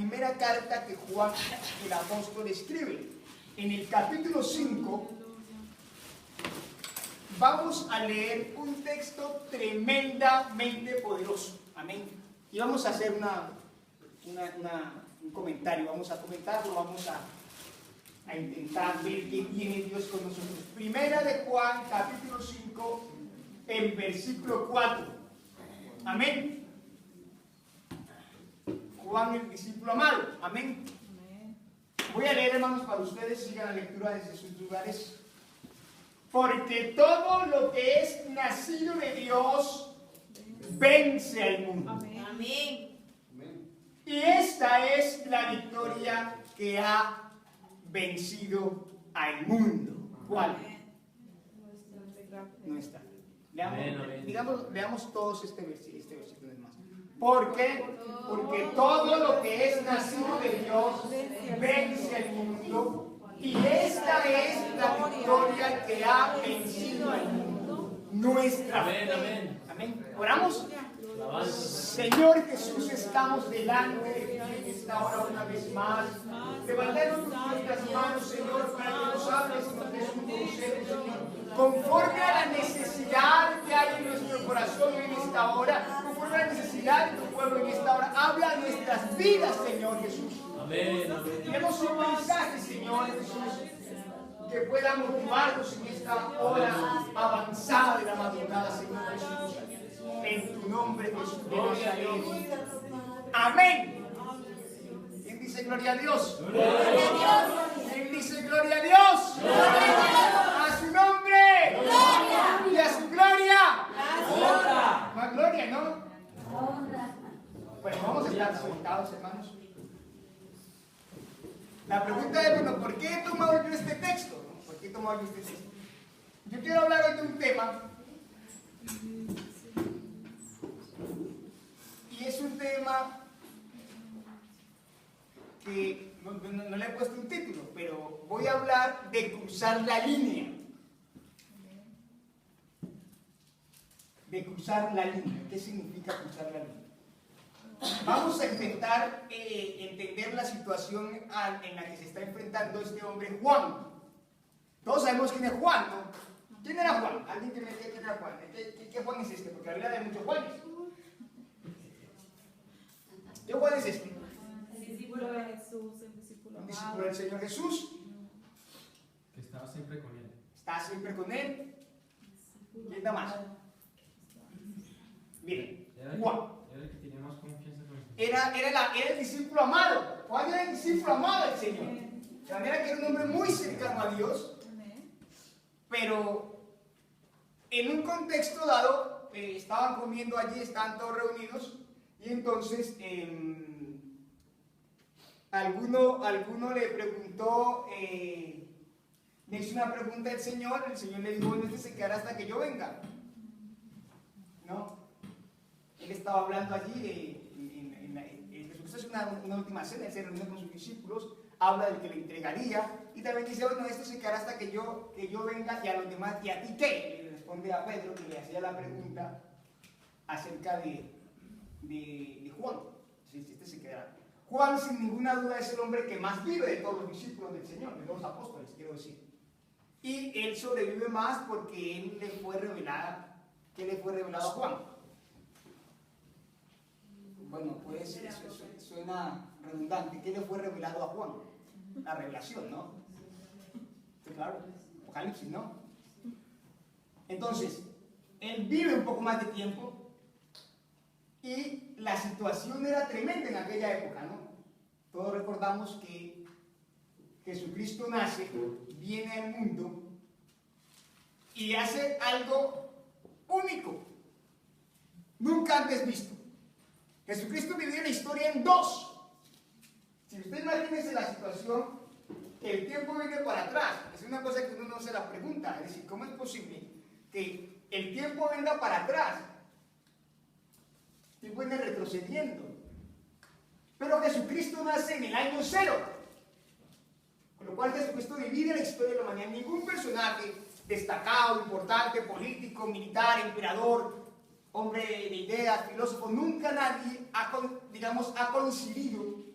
primera carta que Juan, el apóstol, escribe. En el capítulo 5, vamos a leer un texto tremendamente poderoso. Amén. Y vamos a hacer un comentario, vamos a comentarlo, vamos a intentar ver qué tiene Dios con nosotros. Primera de Juan, capítulo 5, en versículo 4. Amén. Juan, el discípulo amado. Amén. Voy a leer, hermanos, para ustedes, sigan la lectura desde sus lugares. Porque todo lo que es nacido de Dios vence al mundo. Amén. Y esta es la victoria que ha vencido al mundo. ¿Cuál? Nuestra. Veamos todos este versículo más. ¿Por qué? Porque todo lo que es nacido de Dios vence al mundo. Y esta es la victoria que ha vencido al mundo. Nuestra fe. Amén. Amén. ¿Oramos? Señor Jesús, estamos delante de ti en esta hora una vez más. Levantemos nuestras manos, Señor, para que nos hables y nos des un consejo, Señor, conforme a la necesidad que hay en nuestro corazón en esta hora, conforme a la necesidad de tu pueblo en esta hora. Habla en nuestras vidas, Señor Jesús. Amén. Tenemos un mensaje, Señor Jesús, que pueda motivarnos en esta hora avanzada de la madrugada, Señor Jesús. En tu nombre, Jesús de Nazaret. Amén. ¿Quién dice gloria a Dios? Gloria a Dios. ¿Quién dice gloria a Dios? Gloria A su nombre. Gloria. Y a su gloria. Gloria. Más gloria, ¿no? Bueno, vamos a estar sentados, hermanos. La pregunta es, bueno, ¿por qué he tomado yo este texto? ¿Por qué he tomado yo este texto? Yo quiero hablar hoy de un tema. Y es un tema que no le he puesto un título, pero voy a hablar de cruzar la línea. De cruzar la línea. ¿Qué significa cruzar la línea? Vamos a intentar entender la situación en la que se está enfrentando este hombre Juan. Todos sabemos quién es Juan, ¿no? ¿Quién era Juan? ¿Alguien que me diga quién era Juan? ¿Qué Juan es este? Porque la Biblia hay muchos Juanes. ¿Qué Juan es este? El discípulo de Jesús, el discípulo Un discípulo del Señor Jesús. Que estaba siempre con él. Está siempre con él. ¿Quién da más? Miren, Juan. Era el que tenía más confianza con él. Era el discípulo amado. Juan era el discípulo amado del Señor. De manera que era un hombre muy cercano a Dios. Pero en un contexto dado, estaban comiendo allí, estaban todos reunidos. Y entonces, alguno le preguntó, le hizo una pregunta al Señor. El Señor le dijo, bueno, este se quedará hasta que yo venga. ¿No? Él estaba hablando allí, Jesús hace una última cena, él se reunió con sus discípulos, habla del que le entregaría, y también dice, bueno, esto se quedará hasta que yo venga, y a los demás, ¿y a ti qué? Le responde a Pedro, que le hacía la pregunta acerca de Juan. Este se quedará. Juan, sin ninguna duda, es el hombre que más vive de todos los discípulos del Señor, de todos los apóstoles, quiero decir. Y él sobrevive más porque él le fue revelado. ¿Qué le fue revelado a Juan? Bueno, pues eso suena redundante. ¿Qué le fue revelado a Juan? La revelación, ¿no? Sí, claro, Apocalipsis, ¿no? Entonces, él vive un poco más de tiempo y la situación era tremenda en aquella época, ¿no? Todos recordamos que Jesucristo nace, viene al mundo y hace algo único, nunca antes visto. Jesucristo vivió la historia en dos. Si usted imagínese la situación, el tiempo viene para atrás. Es una cosa que uno no se la pregunta. Es decir, ¿cómo es posible que el tiempo venga para atrás? El tiempo viene retrocediendo. Pero Jesucristo nace en el año 0. Con lo cual Jesucristo divide la historia de la humanidad. Ningún personaje destacado, importante, político, militar, emperador, hombre de ideas, filósofo, nunca nadie ha coincidido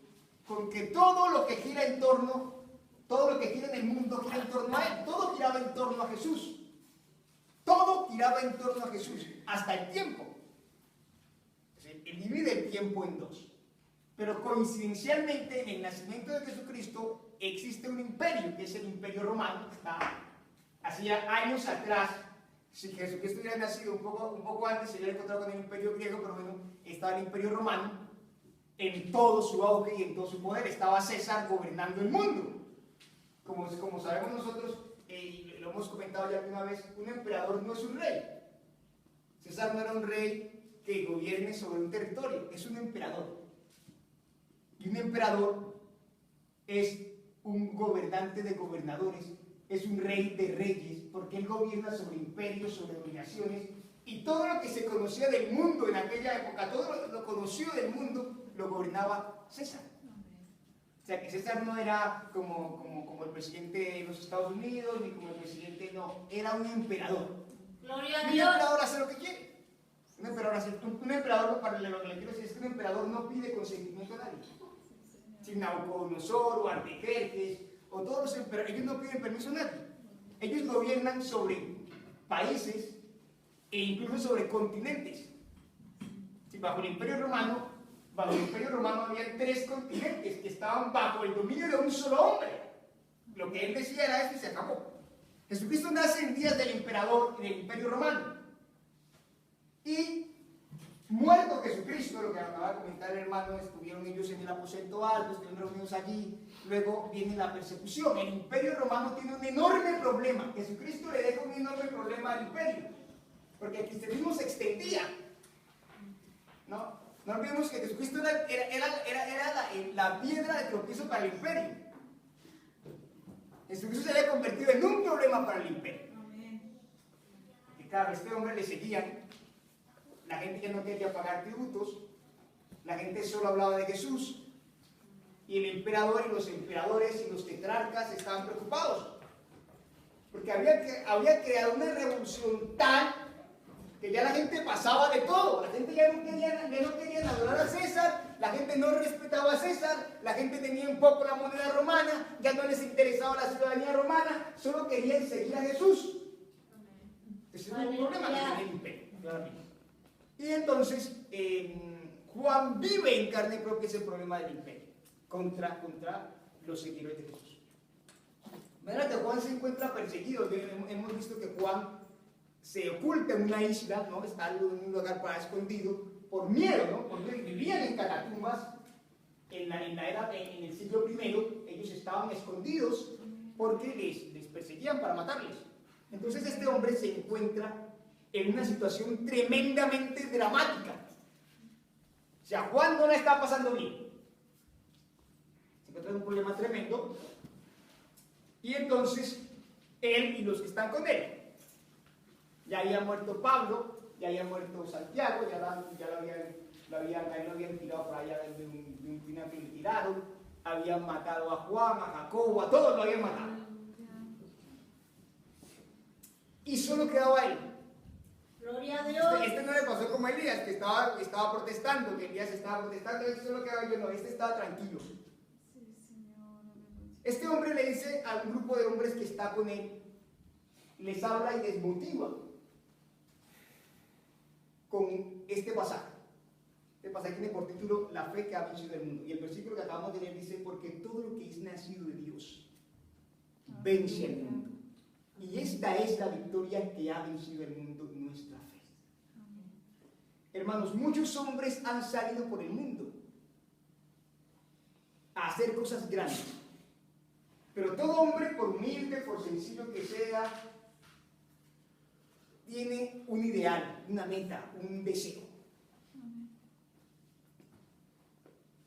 con que todo lo que gira en torno, todo lo que gira en el mundo gira en torno a él. Todo giraba en torno a Jesús. Todo giraba en torno a Jesús, hasta el tiempo. Él divide el tiempo en dos. Pero coincidencialmente, en el nacimiento de Jesucristo, existe un imperio, que es el Imperio Romano, que está hacía años atrás. Si Jesucristo hubiera nacido un poco antes, se hubiera encontrado con el Imperio griego, pero bueno, estaba el Imperio Romano en todo su auge y en todo su poder. Estaba César gobernando el mundo. Como sabemos nosotros, lo hemos comentado ya alguna vez, un emperador no es un rey. César no era un rey que gobierne sobre un territorio, es un emperador. Y un emperador es un gobernante de gobernadores, es un rey de reyes, porque él gobierna sobre imperios, sobre dominaciones, y todo lo que se conocía del mundo en aquella época, todo lo conocido del mundo, lo gobernaba César. O sea, que César no era como el presidente de los Estados Unidos, ni como el presidente, no, era un emperador. Gloria a Y un Dios. emperador hace lo que quiere. Un emperador, para lo que le quiero decir es que un emperador no pide consentimiento a nadie. Si Nabucodonosor o Artajerjes o todos los emperadores, ellos no piden permiso a nadie. Ellos gobiernan sobre países e incluso sobre continentes. Si bajo el Imperio Romano había 3 continentes que estaban bajo el dominio de un solo hombre. Lo que él decía era esto y se acabó. Jesucristo nace en días del emperador y del Imperio Romano. Y muerto Jesucristo, lo que acaba de comentar el hermano, estuvieron ellos en el aposento alto, estuvieron reunidos allí, luego viene la persecución. El Imperio Romano tiene un enorme problema. Jesucristo le deja un enorme problema al imperio, porque el cristianismo se extendía. No olvidemos que Jesucristo era la piedra de tropiezo para el imperio. Jesucristo se había convertido en un problema para el imperio. Y claro, a este hombre le seguían. La gente ya no quería pagar tributos, la gente solo hablaba de Jesús, y el emperador y los emperadores y los tetrarcas estaban preocupados, porque había creado una revolución tal que ya la gente pasaba de todo. La gente ya no quería adorar a César, la gente no respetaba a César, la gente tenía un poco la moneda romana, ya no les interesaba la ciudadanía romana, solo querían seguir a Jesús. Ese es un problema que tenía el imperio, claramente. Y entonces Juan vive en carne propia ese problema del imperio contra los seguidores de Jesús. De manera que Juan se encuentra perseguido. Hemos visto que Juan se oculta en una isla, ¿no? Está en un lugar para escondido por miedo, ¿no? Porque vivían en catacumbas en el siglo I. Ellos estaban escondidos porque les perseguían para matarles. Entonces este hombre se encuentra en una situación tremendamente dramática. O sea, Juan no la está pasando bien. Se encuentra en un problema tremendo. Y entonces, él y los que están con él. Ya había muerto Pablo, ya había muerto Santiago, ya lo habían tirado para allá de un pináculo y tiraron. Habían matado a Juan, a Jacobo, a todos lo habían matado. Y solo quedaba él. Gloria a Dios. Este no le pasó como a Elías, que estaba protestando, que Elías estaba protestando, este solo quedaba yo, no, este estaba tranquilo. Este hombre le dice a un grupo de hombres que está con él, les habla y les motiva con este pasaje. Este pasaje tiene por título La fe que ha vencido el mundo. Y el versículo que acabamos de leer dice, porque todo lo que es nacido de Dios vence al mundo. Y esta es la victoria que ha vencido el mundo, nuestra fe. Hermanos, muchos hombres han salido por el mundo a hacer cosas grandes. Pero todo hombre, por humilde, por sencillo que sea, tiene un ideal, una meta, un deseo.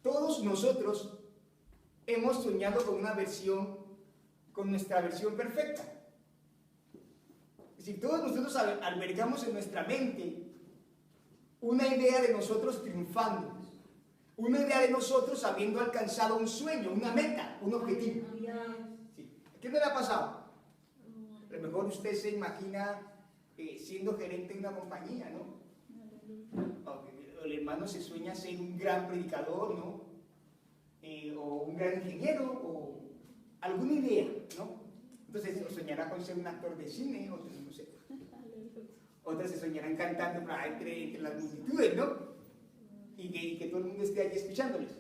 Todos nosotros hemos soñado con nuestra versión perfecta. Es decir, todos nosotros albergamos en nuestra mente una idea de nosotros triunfando, una idea de nosotros habiendo alcanzado un sueño, una meta, un objetivo. ¿Sí? ¿Qué me le ha pasado? A lo mejor usted se imagina siendo gerente de una compañía, ¿no? O el hermano se sueña ser un gran predicador, ¿no? o un gran ingeniero, o alguna idea, ¿no? Entonces soñará con ser un actor de cine, otros no sé. Otros se soñarán cantando entre las multitudes, ¿no? Y que todo el mundo esté allí escuchándoles.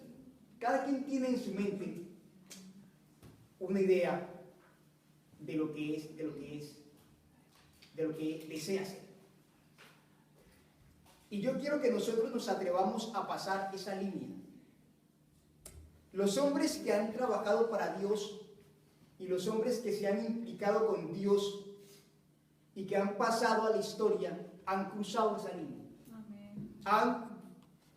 Cada quien tiene en su mente una idea de lo que desea ser. Y yo quiero que nosotros nos atrevamos a pasar esa línea. Los hombres que han trabajado para Dios y los hombres que se han implicado con Dios y que han pasado a la historia han cruzado esa línea. Amén. Han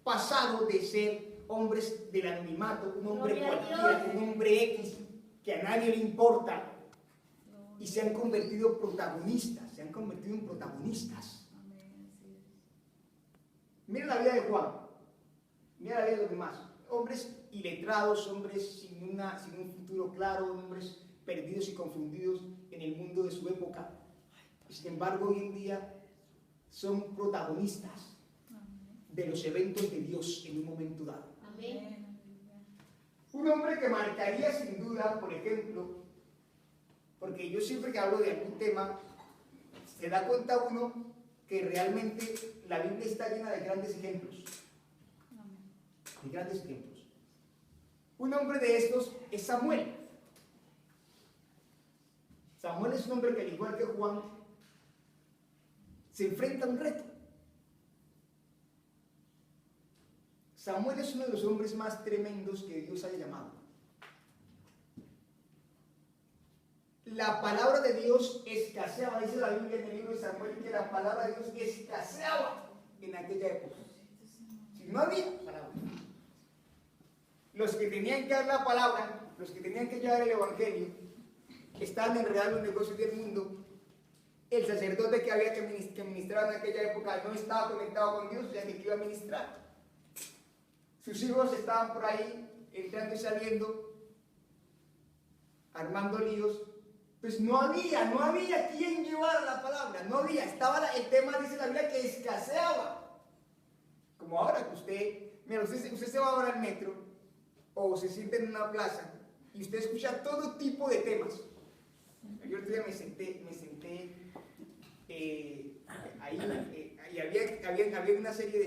pasado de ser hombres del anonimato, un hombre Gloria a cualquiera, Dios. un hombre X que a nadie le importa, y se han convertido protagonistas, se han convertido en protagonistas. Amén. Así es. Mira la vida de Juan, mira la vida de los demás, hombres iletrados, hombres sin un futuro claro, hombres perdidos y confundidos en el mundo de su época. Sin embargo, hoy en día son protagonistas de los eventos de Dios en un momento dado. Amén. Un hombre que marcaría sin duda, por ejemplo, porque yo siempre que hablo de algún tema, se da cuenta uno que realmente la Biblia está llena de grandes ejemplos. De grandes ejemplos. Un hombre de estos es Samuel. Samuel es un hombre que, al igual que Juan, se enfrenta a un reto. Samuel es uno de los hombres más tremendos que Dios haya llamado. La palabra de Dios escaseaba, dice la Biblia en el libro de Samuel, que la palabra de Dios escaseaba en aquella época. Si no había palabra. Los que tenían que dar la palabra, los que tenían que llevar el evangelio, estaban enredados en los negocios del mundo. El sacerdote que había que ministrar en aquella época no estaba conectado con Dios, ya que iba a ministrar. Sus hijos estaban por ahí, entrando y saliendo, armando líos. Pues no había quien llevara la palabra, no había, el tema, dice la Biblia, que escaseaba. Como ahora que usted se va ahora al metro, o se sienta en una plaza, y usted escucha todo tipo de temas. Yo el otro día me senté ahí, y había una serie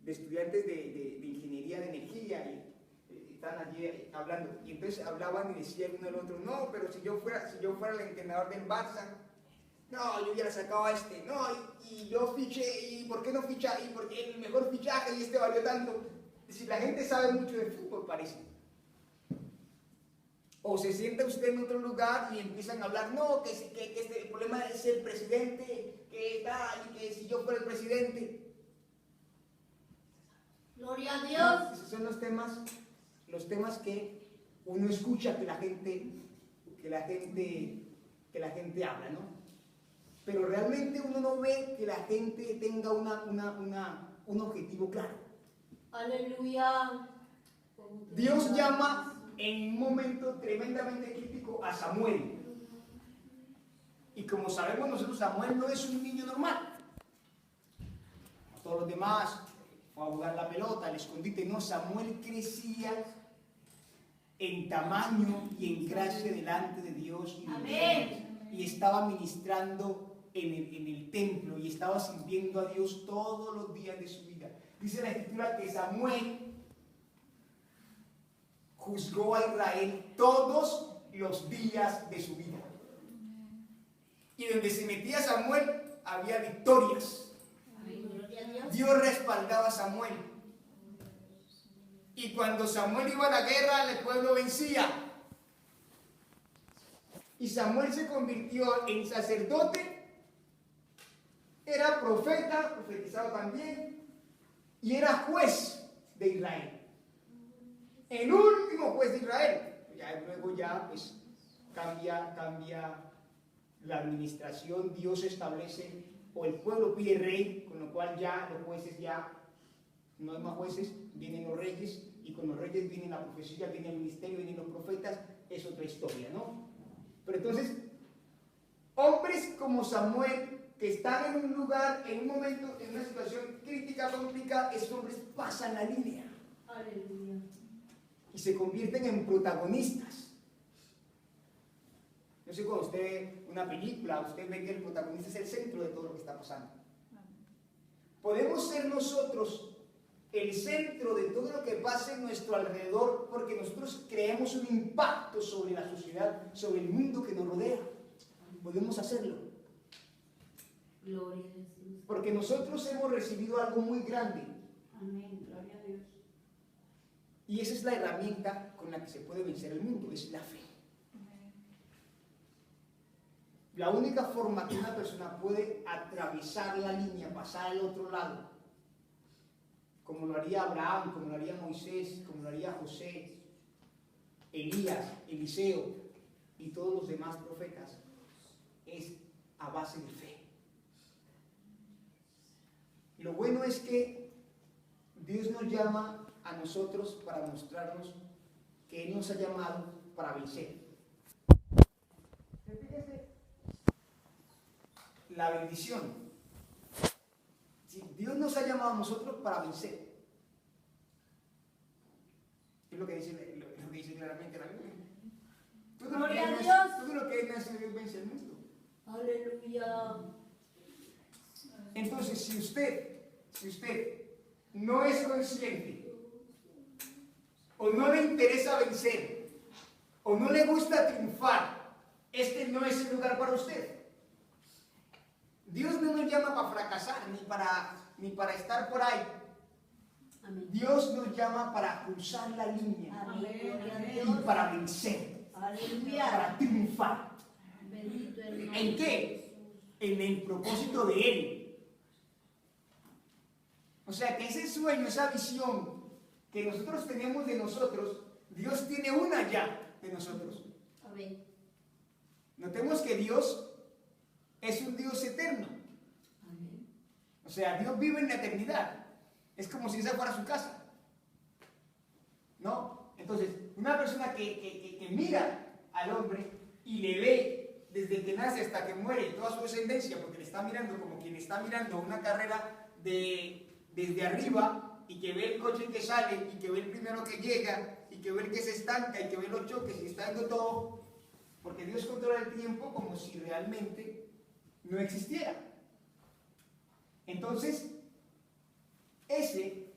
de estudiantes de ingeniería de energía, y estaban allí hablando, y entonces hablaban y decían uno al otro, no, pero si yo fuera el entrenador del Barça, no, yo hubiera sacado a este, no, y yo fiché, y ¿por qué no ficha? Y porque el mejor fichaje, y este valió tanto. Si la gente sabe mucho de fútbol, parece. O se sienta usted en otro lugar y empiezan a hablar, no, que el problema es el presidente, que tal, y que si yo fuera el presidente. Gloria a Dios. Esos son los temas que uno escucha que la gente habla, ¿no? Pero realmente uno no ve que la gente tenga un objetivo claro. Aleluya. Dios llama en un momento tremendamente crítico a Samuel. Y como sabemos nosotros, Samuel no es un niño normal. Como todos los demás, fue a jugar la pelota, al escondite. No, Samuel crecía en tamaño y en gracia delante de Dios. Y estaba ministrando en el templo y estaba sirviendo a Dios todos los días de su vida. Dice la Escritura que Samuel juzgó a Israel todos los días de su vida. Y donde se metía Samuel había victorias. Dios respaldaba a Samuel. Y cuando Samuel iba a la guerra, el pueblo vencía. Y Samuel se convirtió en sacerdote, era profeta, profetizado también, y era juez de Israel. El último juez de Israel. Luego pues cambia la administración, Dios establece, o el pueblo pide rey, con lo cual ya los jueces ya no hay más jueces, vienen los reyes, y con los reyes viene la profecía, viene el ministerio, vienen los profetas, es otra historia, ¿no? Pero entonces, hombres como Samuel, que están en un lugar, en un momento, en una situación crítica, complicada, esos hombres pasan la línea. Aleluya. y se convierten en protagonistas. Yo sé, cuando usted ve una película, usted ve que el protagonista es el centro de todo lo que está pasando. Podemos ser nosotros el centro de todo lo que pasa en nuestro alrededor, porque nosotros creamos un impacto sobre la sociedad, sobre el mundo que nos rodea. Podemos hacerlo. Gloria a Jesús. Porque nosotros hemos recibido algo muy grande. Amén. Gloria a Dios. Y esa es la herramienta con la que se puede vencer el mundo, es la fe. La única forma que una persona puede atravesar la línea, pasar al otro lado, como lo haría Abraham, como lo haría Moisés, como lo haría José, Elías, Eliseo y todos los demás profetas, es a base de fe. Lo bueno es que Dios nos llama a nosotros para mostrarnos que Él nos ha llamado para vencer. Fíjese la bendición. Si Dios nos ha llamado a nosotros para vencer, es lo que dice claramente la Biblia. Gloria a Dios. Todo lo que nace de Dios vence el mundo. Aleluya. Entonces, si usted no es consciente, o no le interesa vencer, o no le gusta triunfar, este no es el lugar para usted. Dios no nos llama para fracasar, ni para estar por ahí. Amén. Dios nos llama para cruzar la línea Amén. Gloria a y Dios. para vencer, Aleluya. para triunfar. Bendito el nombre. ¿En qué? En el propósito de Él. O sea que ese sueño, esa visión que nosotros tenemos de nosotros, Dios tiene una ya de nosotros. Amén. Notemos que Dios es un Dios eterno. Amén. O sea, Dios vive en la eternidad. Es como si esa fuera su casa. ¿No? Entonces, una persona que mira al hombre y le ve desde que nace hasta que muere y toda su descendencia, porque le está mirando como quien está mirando una carrera desde arriba, y que ve el coche que sale, y que ve el primero que llega, y que ve el que se estanca, y que ve los choques, y está viendo todo, porque Dios controla el tiempo como si realmente no existiera. Entonces, ese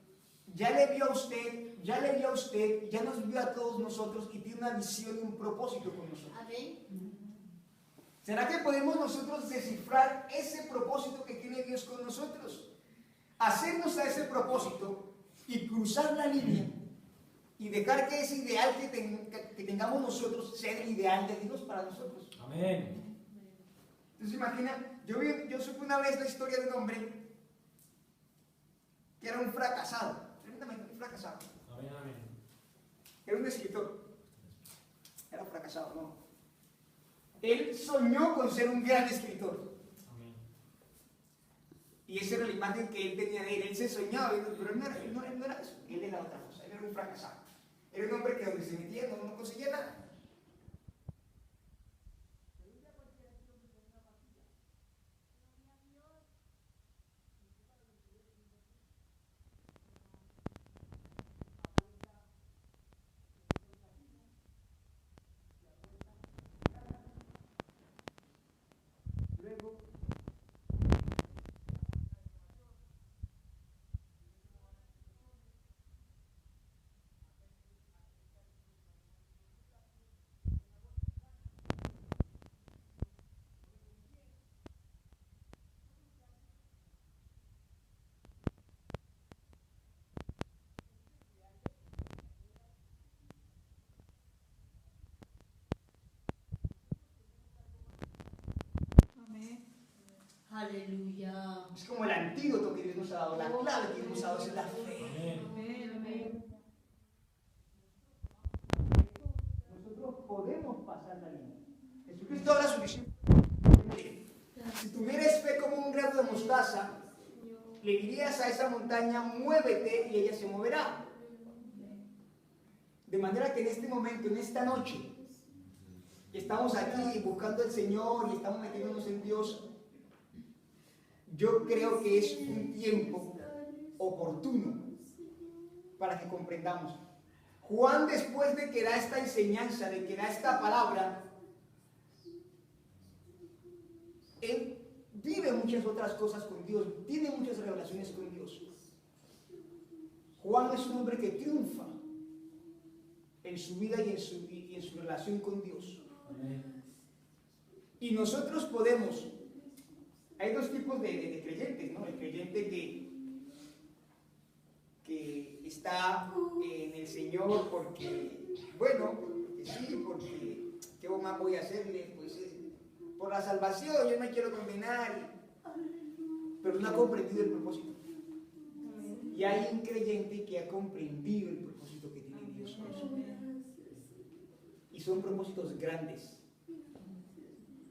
ya le vio a usted, ya nos vio a todos nosotros y tiene una visión y un propósito con nosotros. Amén. ¿Será que podemos nosotros descifrar ese propósito que tiene Dios con nosotros? Hacernos a ese propósito y cruzar la línea y dejar que ese ideal que tengamos nosotros sea el ideal de Dios para nosotros. Amén. Entonces imagina, yo supe una vez la historia de un hombre que era un fracasado, tremendamente un fracasado. Amén, amén. Era un escritor, era un fracasado, ¿no? Él soñó con ser un gran escritor. Amén. Y esa era la imagen que él tenía de él. Él se soñaba, pero él no era eso. Él era otra cosa. Él era un fracasado. Era un hombre que donde se metía no conseguía nada. Luego, Amén. Aleluya. es como el antídoto que Dios nos ha dado, la clave que Dios nos ha dado es la fe. Amén. Amén. Amén. Nosotros podemos pasar la línea. Jesucristo habla a su discípulo. Si tuvieras fe como un grano de mostaza, le dirías a esa montaña, muévete, y ella se moverá. De manera que en este momento, en esta noche, estamos aquí buscando al Señor y estamos metiéndonos en Dios. Yo creo que es un tiempo oportuno para que comprendamos Juan, después de que da esta enseñanza, de que da esta palabra, él vive muchas otras cosas con Dios, tiene muchas revelaciones con Dios. Juan es un hombre que triunfa en su vida y en su relación con Dios. Y nosotros podemos, hay dos tipos de creyentes, ¿no? El creyente que está en el Señor porque, bueno, porque sí, porque ¿qué más voy a hacerle? Pues por la salvación, yo no quiero condenar, pero no ha comprendido el propósito. Y hay un creyente que ha comprendido el propósito que tiene Dios con su vida. Y son propósitos grandes.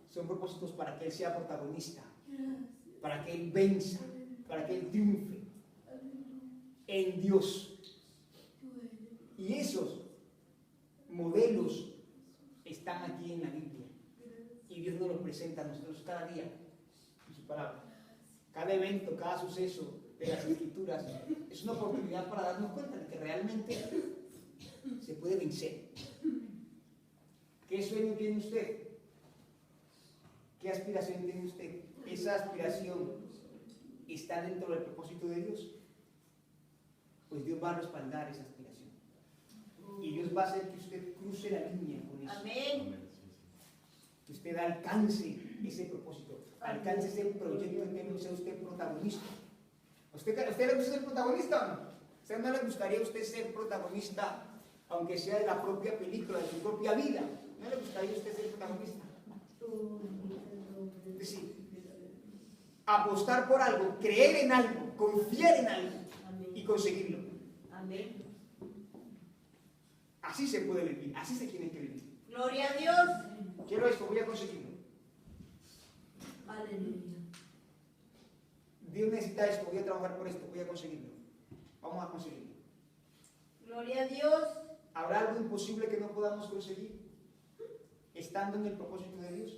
Son propósitos para que Él sea protagonista, para que Él venza, para que Él triunfe en Dios. Y esos modelos están aquí en la Biblia. Y Dios nos los presenta a nosotros cada día en su palabra. Cada evento, cada suceso de las Escrituras es una oportunidad para darnos cuenta de que realmente se puede vencer. ¿Qué sueño tiene usted? ¿Qué aspiración tiene usted? ¿Esa aspiración está dentro del propósito de Dios? Pues Dios va a respaldar esa aspiración. Y Dios va a hacer que usted cruce la línea con eso. Amén. Que usted alcance ese propósito, alcance ese proyecto eterno, sea usted protagonista. ¿A usted le gusta ser protagonista o no? ¿A usted no le gustaría a usted ser protagonista, aunque sea de la propia película, de su propia vida? ¿No le gustaría a usted ser protagonista? Es decir, apostar por algo, creer en algo, confiar en algo y conseguirlo. Amén. Así se puede vivir, así se tiene que vivir. Gloria a Dios. Quiero esto, voy a conseguirlo. Aleluya. Dios necesita esto, voy a trabajar por esto, voy a conseguirlo. Vamos a conseguirlo. Gloria a Dios. ¿Habrá algo imposible que no podamos conseguir estando en el propósito de Dios?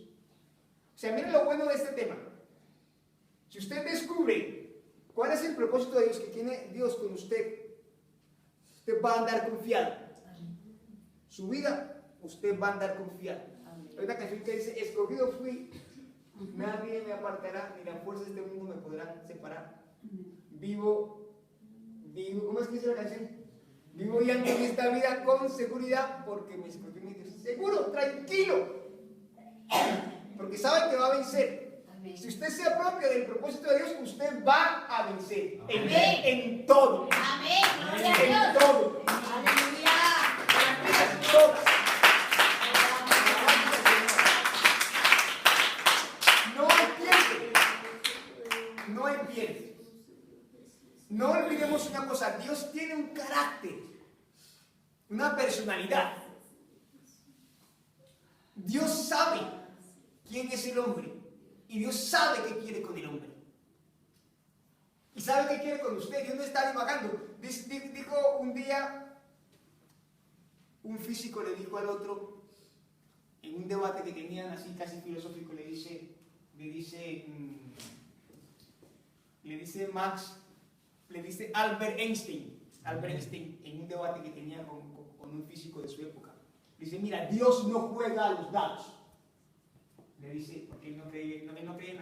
O sea, miren lo bueno de este tema. Si usted descubre cuál es el propósito de Dios que tiene Dios con usted, usted va a andar confiado. Su vida, usted va a andar confiado. Hay una canción que dice, escogido fui, nadie me apartará, ni las fuerzas de este mundo me podrán separar. Vivo, ¿cómo es que dice la canción? Vivo ya en esta vida con seguridad porque me escogió mi Dios. Seguro, tranquilo, porque sabe que va a vencer. Amén. Si usted se apropia del propósito de Dios, usted va a vencer. Amén. En todo. Amén. Gloria a En Dios. todo. Aleluya. En todas. No empiece. No empiece. No olvidemos una cosa. Dios tiene un carácter, una personalidad. Dios sabe quién es el hombre. Y Dios sabe qué quiere con el hombre. Y sabe qué quiere con usted. Dios no está divagando. Dijo un día, un físico le dijo al otro, en un debate que tenían así casi filosófico, le dice Albert Einstein, en un debate que tenía con un físico de su época. Dice, mira, Dios no juega a los dados. Le dice, porque él no creía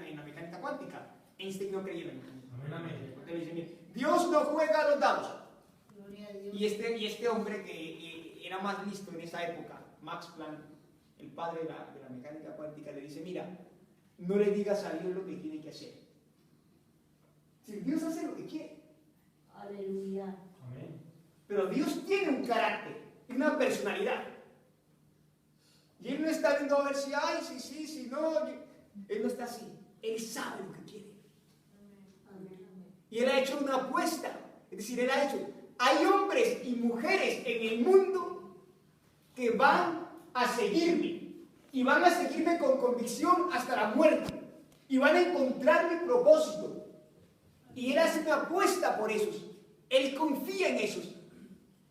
en la mecánica cuántica. Einstein no creía en la mecánica cuántica. Porque le dice, mira, Dios no juega a los dados. Gloria a Dios. Y este hombre que era más listo en esa época, Max Planck, el padre de la mecánica cuántica, le dice, mira, no le digas a Dios lo que tiene que hacer. Si Dios hace lo que quiere. Aleluya. Amén. Pero Dios tiene un carácter, una personalidad. Y Él no está viendo a ver si hay, si no. Él no está así. Él sabe lo que quiere. Y Él ha hecho una apuesta. Es decir, Él ha hecho. Hay hombres y mujeres en el mundo que van a seguirme. Y van a seguirme con convicción hasta la muerte. Y van a encontrar mi propósito. Y Él hace una apuesta por esos. Él confía en esos.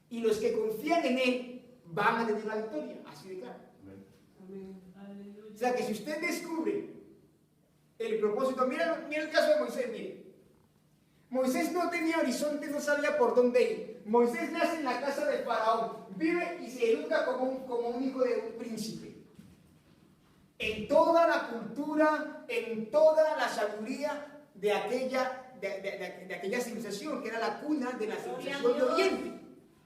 Y los que confían en Él van a tener la victoria. Así de claro. O sea que si usted descubre el propósito, mira el caso de Moisés, mire. Moisés no tenía horizonte, no sabía por dónde ir. Moisés nace en la casa de Faraón, vive y se educa como un hijo de un príncipe. En toda la cultura, en toda la sabiduría de aquella civilización, que era la cuna de la civilización de Oriente.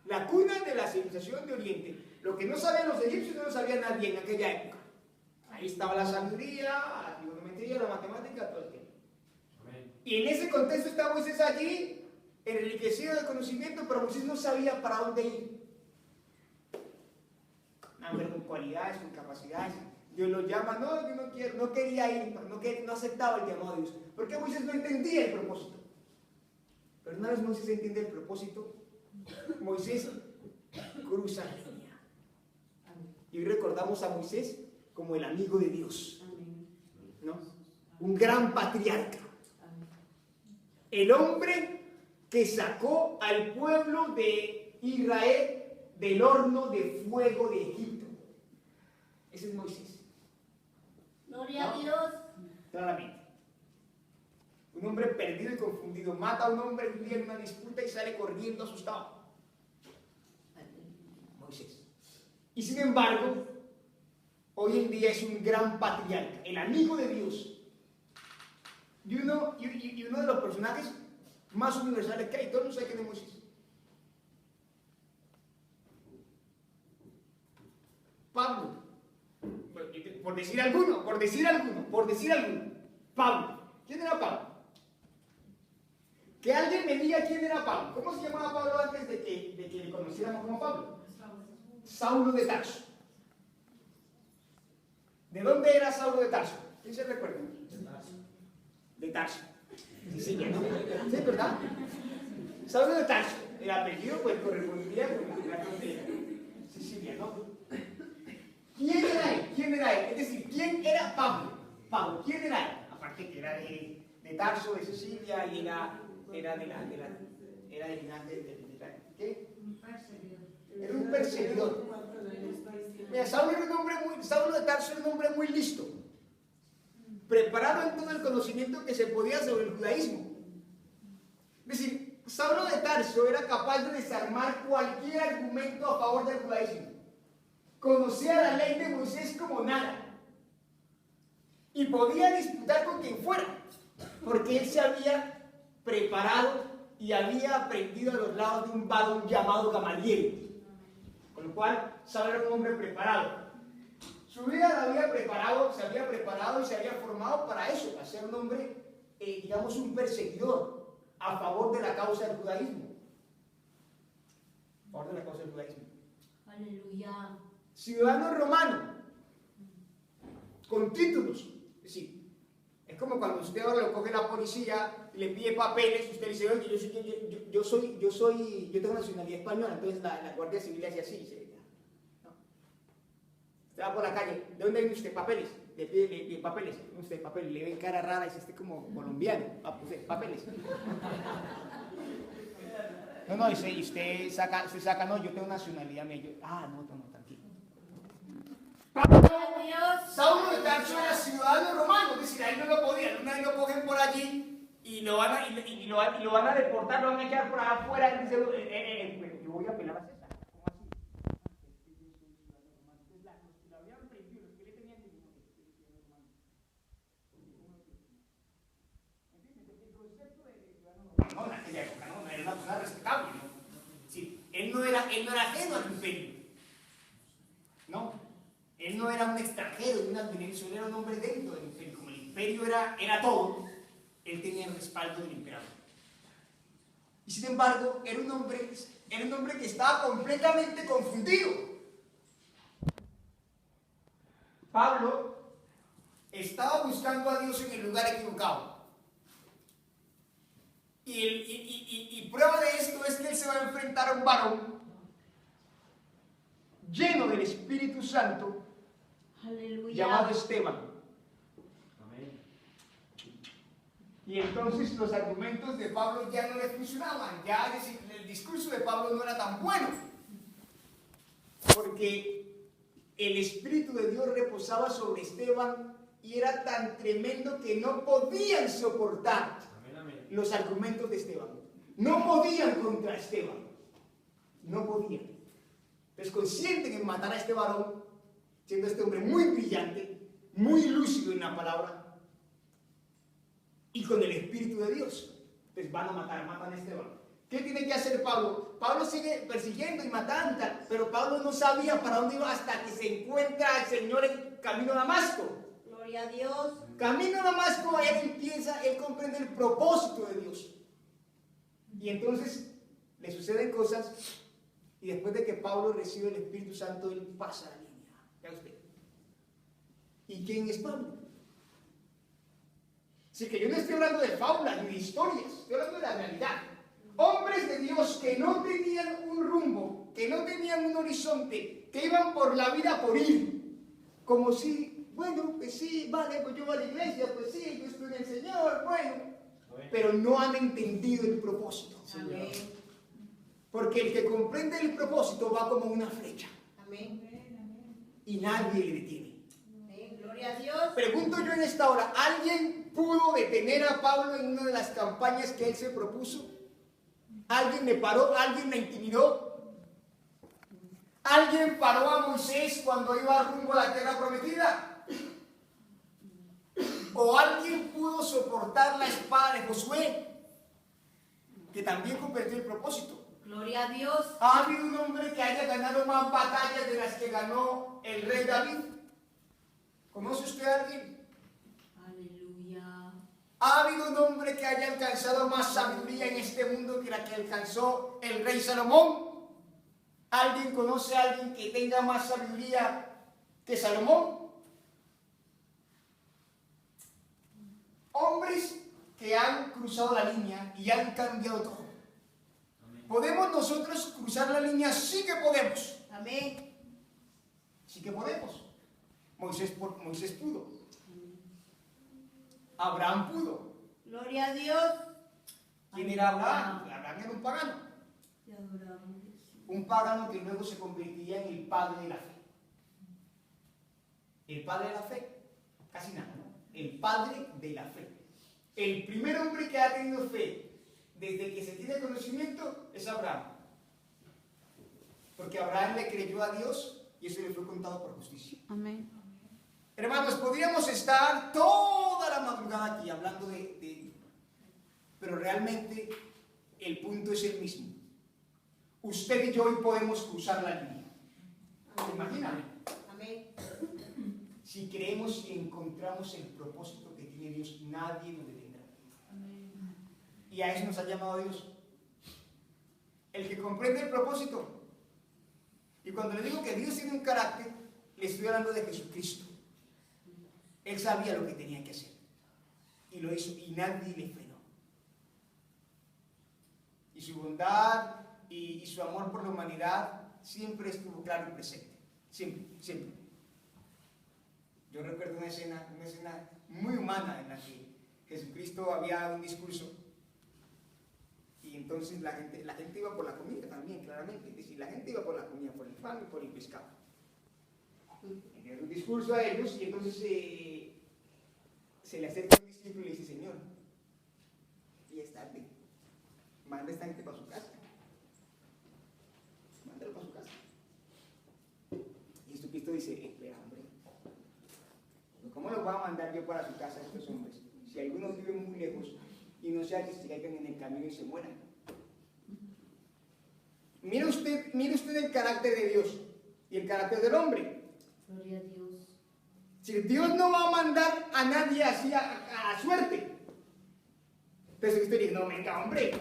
La cuna de la civilización de Oriente. Lo que no sabían los egipcios no lo sabía nadie en aquella época. Ahí estaba la sabiduría, la trigonometría, la matemática, todo el tema. Y en ese contexto está Moisés allí, enriquecido de conocimiento, pero Moisés no sabía para dónde ir. Hombre, con cualidades, con capacidades. Dios lo llama, no, yo no quiero, no quería ir, no aceptaba el llamado de Dios. Porque Moisés no entendía el propósito. Pero una vez Moisés entiende el propósito, Moisés cruza la línea. Y hoy recordamos a Moisés como el amigo de Dios, ¿no? Un gran patriarca. El hombre que sacó al pueblo de Israel del horno de fuego de Egipto. Ese es Moisés. Gloria a Dios. Claramente. Un hombre perdido y confundido mata a un hombre un día en una disputa y sale corriendo asustado. Moisés. Y sin embargo, hoy en día es un gran patriarca, el amigo de Dios. Y uno de los personajes más universales que hay. Todos no saben quién es Moisés. Pablo. Por decir alguno. Pablo. ¿Quién era Pablo? Que alguien me diga quién era Pablo. ¿Cómo se llamaba Pablo antes de que le conociéramos como Pablo? Saulo de Tarso. ¿De dónde era Saulo de Tarso? ¿Quién se recuerda? De Tarso. Sicilia, ¿no? ¿Sí, verdad? Saulo de Tarso. El apellido pues correspondía con la frontera. Sicilia, ¿no? ¿Quién era él? ¿Quién era él? Es decir, ¿quién era Pablo? Pablo, ¿quién era él? Aparte que era de Tarso, de Sicilia, y era del linaje de ¿qué? Era un perseguidor. Mira, Saulo de Tarso era un hombre muy listo, preparado en todo el conocimiento que se podía sobre el judaísmo. Es decir, Saulo de Tarso era capaz de desarmar cualquier argumento a favor del judaísmo. Conocía la ley de Moisés como nada. Y podía disputar con quien fuera, porque él se había preparado y había aprendido a los lados de un varón llamado Gamaliel. Con lo cual, Saulo era un hombre preparado. Su vida la había preparado, se había preparado y se había formado para eso, para ser un hombre, digamos, un perseguidor a favor de la causa del judaísmo. A favor de la causa del judaísmo. Aleluya. Ciudadano romano, con títulos. Es decir, es como cuando usted ahora lo coge la policía y le pide papeles, y usted dice, oye, yo tengo nacionalidad española, entonces la Guardia Civil hace así. ¿No? Usted va por la calle, ¿de dónde viene usted? Papeles. Le pide papeles, usted papeles, le ven cara rara y dice, usted como colombiano, papeles. No, y usted saca, no, yo tengo nacionalidad, no, tranquilo. Saulo de Tarso era ciudadano romano, es decir, ahí no lo podían, una vez lo cogen por allí y lo van a deportar, lo van a echar por afuera y dice, yo voy a apelar a César. ¿Cómo así? Los que lo habían prendido, los que le tenían el concepto de ciudadano romano, no, en aquella época no era una persona respetable, ¿no? Sí, él no era ajeno al imperio, ¿no? Él no era un extranjero de un advenedizo, él era un hombre dentro del imperio. Como el imperio era todo, él tenía el respaldo del emperador. Y sin embargo, era un hombre que estaba completamente confundido. Pablo estaba buscando a Dios en el lugar equivocado. Y prueba de esto es que él se va a enfrentar a un varón lleno del Espíritu Santo, Aleluya. llamado Esteban. Amén. Y entonces los argumentos de Pablo ya no le funcionaban, ya el discurso de Pablo no era tan bueno, porque el Espíritu de Dios reposaba sobre Esteban y era tan tremendo que no podían soportar los argumentos de Esteban, no podían contra Esteban. no podían. Entonces consienten en matar a este varón, siendo este hombre muy brillante, muy lúcido en la palabra y con el Espíritu de Dios. Entonces van a matan a este varón. ¿Qué tiene que hacer Pablo? Pablo sigue persiguiendo y matando, pero Pablo no sabía para dónde iba hasta que se encuentra el Señor en camino a Damasco. Gloria a Dios. Camino a Damasco, él comprende el propósito de Dios. Y entonces le suceden cosas, y después de que Pablo recibe el Espíritu Santo, él pasa la línea. Vea usted. ¿Y quién es Pablo? Así que yo no estoy hablando de fábulas ni de historias, estoy hablando de la realidad. Hombres de Dios que no tenían un rumbo, que no tenían un horizonte, que iban por la vida por ir, como si, bueno, pues sí, vale, pues yo voy a la iglesia, pues sí, yo estoy en el Señor, bueno, pero no han entendido el propósito. Amén. Porque el que comprende el propósito va como una flecha Amén. y nadie le detiene. Amén. Gloria a Dios. Pregunto yo en esta hora, ¿alguien pudo detener a Pablo en una de las campañas que él se propuso? ¿Alguien le paró? ¿Alguien le intimidó? ¿Alguien paró a Moisés cuando iba rumbo a la tierra prometida? ¿O alguien pudo soportar la espada de Josué, que también convirtió el propósito? Gloria a Dios. ¿Ha habido un hombre que haya ganado más batallas de las que ganó el rey David? ¿Conoce usted a alguien? Aleluya. ¿Ha habido un hombre que haya alcanzado más sabiduría en este mundo que la que alcanzó el rey Salomón? ¿Alguien conoce a alguien que tenga más sabiduría que Salomón? Hombres que han cruzado la línea y han cambiado todo. ¿Podemos nosotros cruzar la línea? Sí que podemos. Amén. Sí que podemos. Moisés pudo. Abraham pudo. Gloria a Dios. ¿Quién era Abraham? Abraham era un pagano. Te adoramos. Un pagano que luego se convertiría en el padre de la fe. El padre de la fe, casi nada, ¿no? El padre de la fe. El primer hombre que ha tenido fe desde que se tiene conocimiento es Abraham. Porque Abraham le creyó a Dios y eso le fue contado por justicia. Amén. Hermanos, podríamos estar toda la madrugada aquí hablando pero realmente el punto es el mismo. Usted y yo hoy podemos cruzar la línea. ¿Se imaginan? Amén. Si creemos y encontramos el propósito que tiene Dios, nadie nos detendrá. Y a eso nos ha llamado Dios. El que comprende el propósito. Y cuando le digo que Dios tiene un carácter, le estoy hablando de Jesucristo. Él sabía lo que tenía que hacer. Y lo hizo y nadie le frenó. Y su bondad y su amor por la humanidad siempre estuvo claro y presente. Siempre, siempre. Yo recuerdo una escena muy humana en la que Jesucristo había dado un discurso y entonces la gente iba por la comida también, claramente. Es decir, la gente iba por la comida, por el pan y por el pescado. En un discurso a ellos y entonces se le acerca un discípulo y le dice: Señor, y es tarde, manda esta gente para su casa. Mándalo para su casa. Y Jesucristo dice: espera, hombre, ¿cómo los voy a mandar yo para su casa a estos hombres? Si algunos viven muy lejos y no sea que se caigan en el camino y se mueran. Mire usted el carácter de Dios y el carácter del hombre. Gloria a Dios. Si Dios no va a mandar a nadie así a suerte. Entonces usted dice: no, venga, hombre,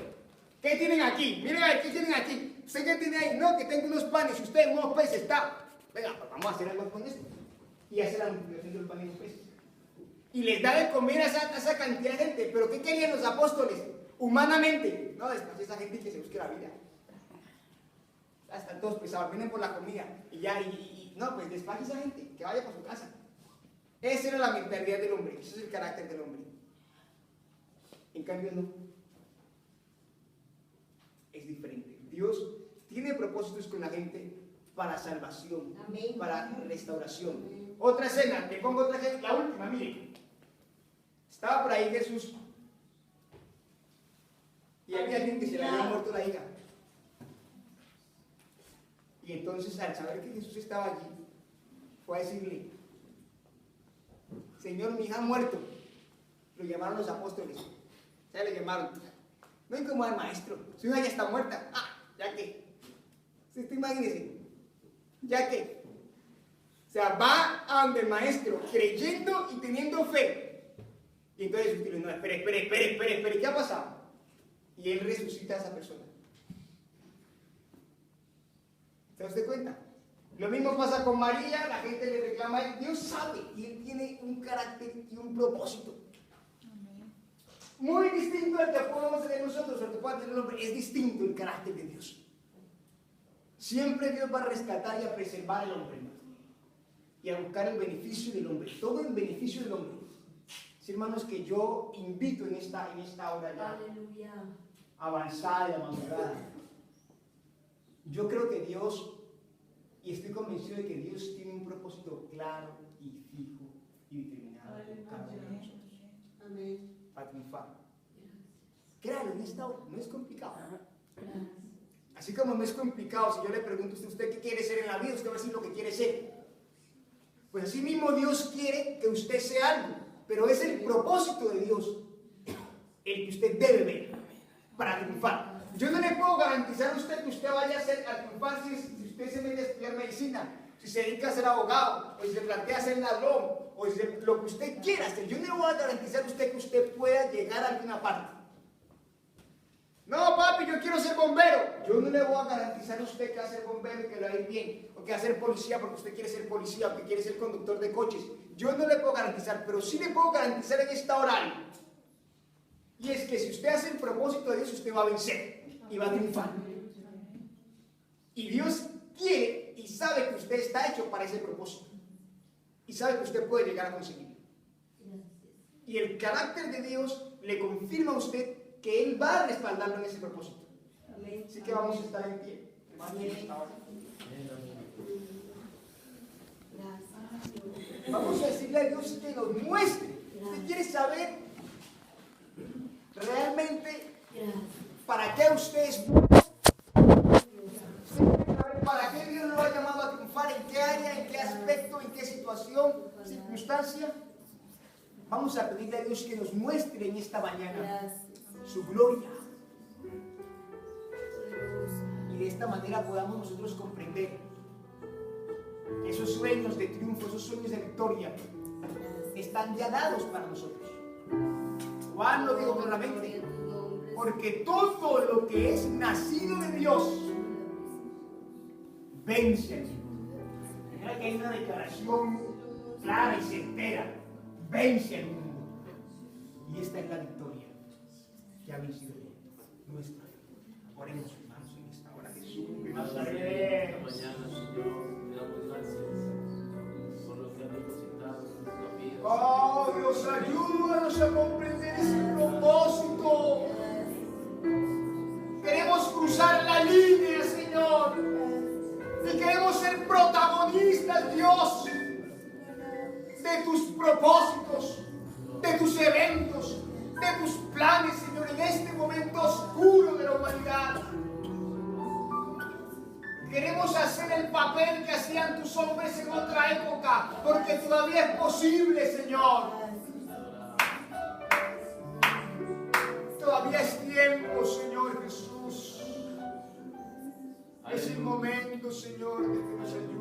¿qué tienen aquí? Miren, ¿qué tienen aquí? ¿Usted qué tiene ahí? No, que tengo unos panes, usted unos peces, está. Venga, pues vamos a hacer algo con esto. Y hacer la multiplicación de los panes y los peces. Y les da de comer a esa cantidad de gente. ¿Pero qué querían los apóstoles? Humanamente. No, despache esa gente que se busque la vida. Están todos pesados, vienen por la comida. Y ya, no, pues despache esa gente, que vaya para su casa. Esa era la mentalidad del hombre, ese es el carácter del hombre. En cambio, no. Es diferente. Dios tiene propósitos con la gente para salvación, Amén. para restauración. Amén. Otra escena, le pongo otra escena, la última, miren. Estaba por ahí Jesús y había alguien que se le había muerto la hija. Y entonces, al saber que Jesús estaba allí, fue a decirle: Señor, mi hija ha muerto. Lo llamaron los apóstoles. Ya le llamaron. No incomoda al maestro. Su hija ya está muerta. Ya que. Usted imagínese. Ya que. O sea, va a donde el maestro, creyendo y teniendo fe. Y entonces Jesús dice: no, espere, ¿qué ha pasado? Y él resucita a esa persona. ¿Se da cuenta? Lo mismo pasa con María, la gente le reclama a él. Dios sabe, y él tiene un carácter y un propósito. Muy distinto al que podemos tener nosotros, al que pueda tener el hombre. Es distinto el carácter de Dios. Siempre Dios va a rescatar y a preservar al hombre, y a buscar el beneficio del hombre, todo el beneficio del hombre. Sí, hermanos, que yo invito en esta hora ya, Aleluya. avanzada y madurada. Yo creo que Dios, y estoy convencido de que Dios tiene un propósito claro y fijo y determinado con cada uno de nosotros. Amén. Para triunfar. Créalo, en esta hora, no es complicado. Gracias. Así como no es complicado, si yo le pregunto a usted qué quiere ser en la vida, usted va a decir lo que quiere ser. Pues así mismo Dios quiere que usted sea algo, pero es el propósito de Dios el que usted debe ver para triunfar. Yo no le puedo garantizar a usted que usted vaya a triunfar si usted se mete a estudiar medicina, si se dedica a ser abogado, o si se plantea ser ladrón, o si lo que usted quiera hacer. Yo no le voy a garantizar a usted que usted pueda llegar a alguna parte. No, papi, yo quiero ser bombero. Yo no le voy a garantizar a usted que va a ser bombero y que le va a ir bien, o que va a ser policía porque usted quiere ser policía, o que quiere ser conductor de coches. Yo no le puedo garantizar, pero sí le puedo garantizar en esta hora algo. Y es que si usted hace el propósito de Dios, usted va a vencer y va a triunfar. Y Dios quiere y sabe que usted está hecho para ese propósito. Y sabe que usted puede llegar a conseguirlo. Y el carácter de Dios le confirma a usted que Él va a respaldarlo en ese propósito. Así que vamos a estar en pie. Vamos a decirle a Dios que nos muestre. Usted quiere saber realmente para qué usted es bueno. ¿Para qué Dios lo ha llamado a triunfar? ¿En qué área? ¿En qué aspecto? ¿En qué situación? ¿Circunstancia? Vamos a pedirle a Dios que nos muestre en esta mañana su gloria. Y de esta manera podamos nosotros comprender esos sueños de triunfo, esos sueños de victoria están ya dados para nosotros. Juan lo dijo claramente: porque todo lo que es nacido de Dios vence al mundo. Mira que hay una declaración clara y certera: vence al mundo. Y esta es la victoria que ha vencido nuestra fe. Oremos, hermanos, en esta hora. Jesús, Esta mañana, Señor, te damos gracias por lo que has depositado en nuestra vida. oh Dios, ayúdanos a comprender ese propósito. Queremos cruzar la línea, Señor, y queremos ser protagonistas, Dios, de tus propósitos, de tus eventos, de tus planes, Señor, en este momento oscuro de la humanidad. Queremos hacer el papel que hacían tus hombres en otra época, porque todavía es posible, Señor. Todavía es tiempo, Señor Jesús. Es el momento, Señor, de que nos ayudes.